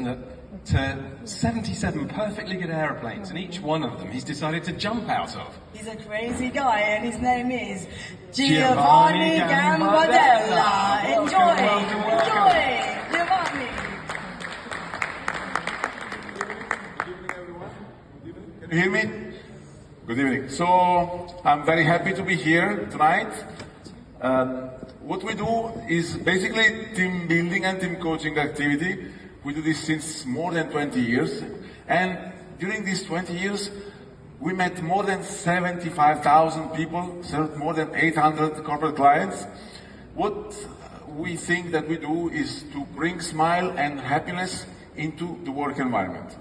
written to 77 perfectly good aeroplanes, and each one of them he's decided to jump out of. He's a crazy guy, and his name is Giovanni Gambardella. Enjoy, Giovanni. Can you hear me? Good evening. So, I'm very happy to be here tonight. What we do is basically team building and team coaching activity. We do this since more than 20 years. And during these 20 years, we met more than 75,000 people, served more than 800 corporate clients. What we think that we do is to bring smile and happiness into the work environment.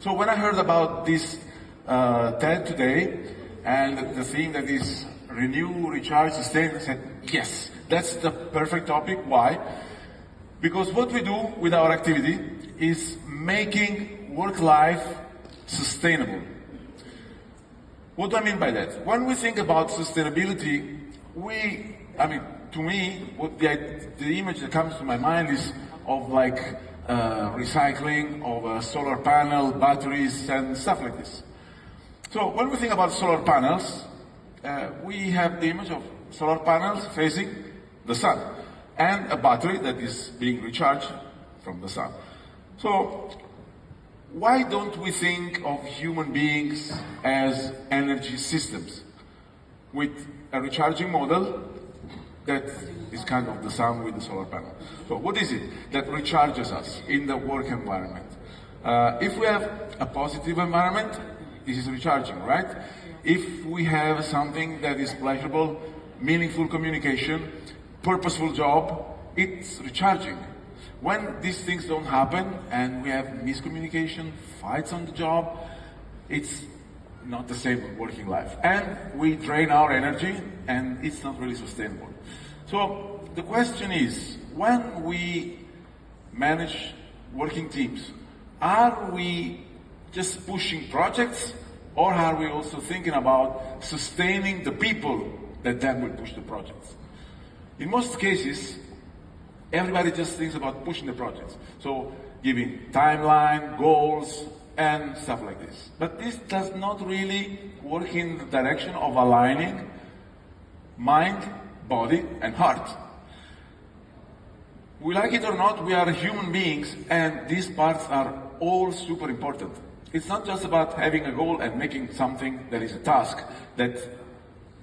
So when I heard about this TED today, and the theme that is renew, recharge, sustain, I said, yes, that's the perfect topic. Why? Because what we do with our activity is making work-life sustainable. What do I mean by that? When we think about sustainability, to me, what the image that comes to my mind is of like recycling, of a solar panel, batteries, and stuff like this. So when we think about solar panels, we have the image of solar panels facing the sun and a battery that is being recharged from the sun. So why don't we think of human beings as energy systems with a recharging model that is kind of the sun with the solar panel? So what is it that recharges us in the work environment? If we have a positive environment, this is recharging, right? If we have something that is pleasurable, meaningful communication, purposeful job, it's recharging. When these things don't happen and we have miscommunication, fights on the job, it's not the same working life. And we drain our energy and it's not really sustainable. So the question is, when we manage working teams, are we just pushing projects, or are we also thinking about sustaining the people that then will push the projects? In most cases, everybody just thinks about pushing the projects. So giving timeline, goals, and stuff like this. But this does not really work in the direction of aligning mind, body, and heart. We like it or not, we are human beings, and these parts are all super important. It's not just about having a goal and making something that is a task that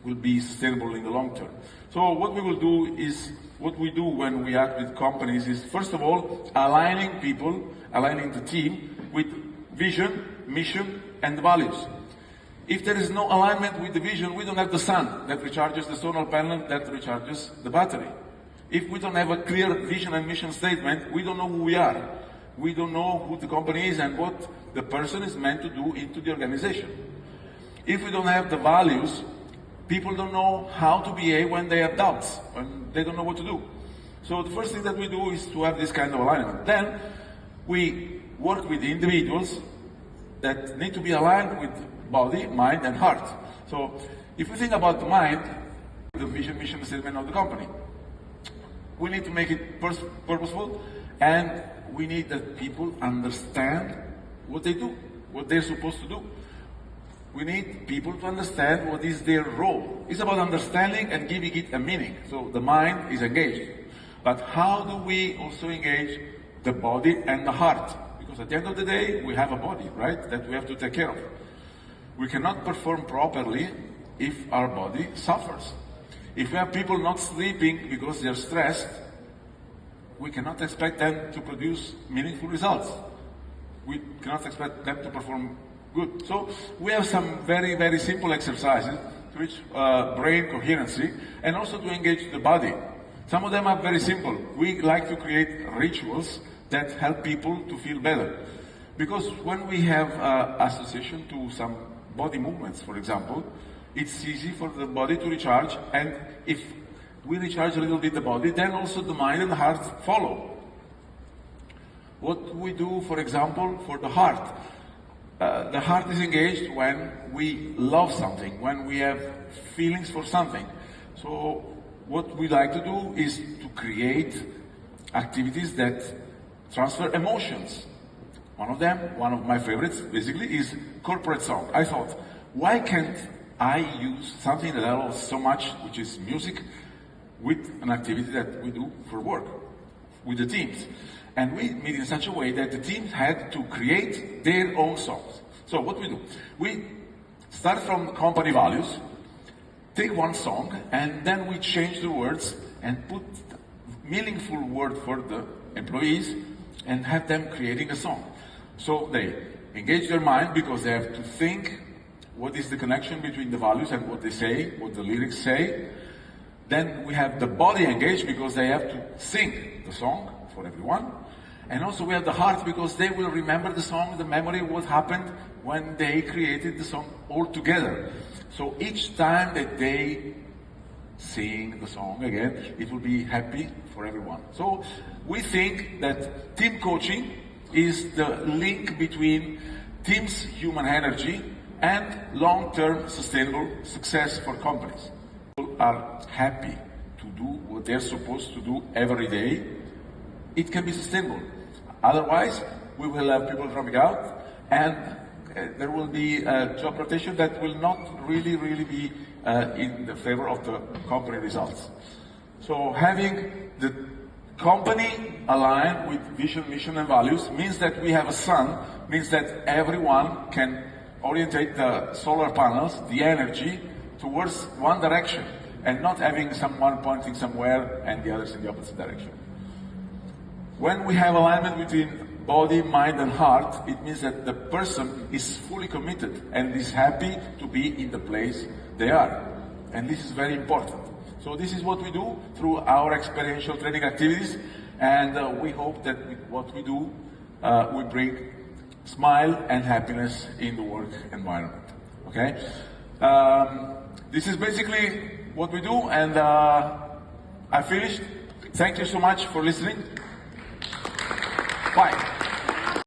will be sustainable in the long term. So what we will do is, what we do when we act with companies is, first of all, aligning people, aligning the team with vision, mission, and values. If there is no alignment with the vision, we don't have the sun that recharges the solar panel, that recharges the battery. If we don't have a clear vision and mission statement, we don't know who we are. We don't know who the company is and what the person is meant to do into the organization. If we don't have the values, people don't know how to behave when they have doubts, when they don't know what to do. So the first thing that we do is to have this kind of alignment. Then we work with the individuals that need to be aligned with body, mind, and heart. So if we think about the mind, the vision, mission statement of the company, we need to make it purposeful, and we need that people understand what they do, what they're supposed to do. We need people to understand what is their role. It's about understanding and giving it a meaning. So the mind is engaged. But how do we also engage the body and the heart? Because at the end of the day, we have a body, right, that we have to take care of. We cannot perform properly if our body suffers. If we have people not sleeping because they're stressed, we cannot expect them to produce meaningful results. We cannot expect them to perform good. So we have some very, very simple exercises to reach brain coherency and also to engage the body. Some of them are very simple. We like to create rituals that help people to feel better. Because when we have association to some body movements, for example, it's easy for the body to recharge, and if we recharge a little bit the body, then also the mind and the heart follow. What we do, for example, for the heart is engaged when we love something, when we have feelings for something. So what we like to do is to create activities that transfer emotions One of them, one of my favorites, basically, is corporate song. I thought, why can't I use something that I love so much, which is music, with an activity that we do for work, with the teams? And we made it in such a way that the teams had to create their own songs. So what we do, we start from company values, take one song, and then we change the words and put meaningful word for the employees and have them creating a song. So they engage their mind because they have to think what is the connection between the values and what they say, what the lyrics say. Then we have the body engaged because they have to sing the song for everyone. And also we have the heart because they will remember the song, the memory of what happened when they created the song all together. So each time that they sing the song again, it will be happy for everyone. So we think that team coaching is the link between teams' human energy and long-term sustainable success for companies. People are happy to do what they're supposed to do every day. It can be sustainable. Otherwise, we will have people dropping out, and there will be a job rotation that will not really be in the favor of the company results. So having the company aligned with vision, mission, and values means that we have a sun, means that everyone can orientate the solar panels, the energy, towards one direction, and not having someone pointing somewhere and the others in the opposite direction. When we have alignment between body, mind, and heart, it means that the person is fully committed and is happy to be in the place they are. And this is very important. So this is what we do through our experiential training activities, and we hope that with what we do, we bring smile and happiness in the work environment. Okay? This is basically what we do, and I finished. Thank you so much for listening. Bye.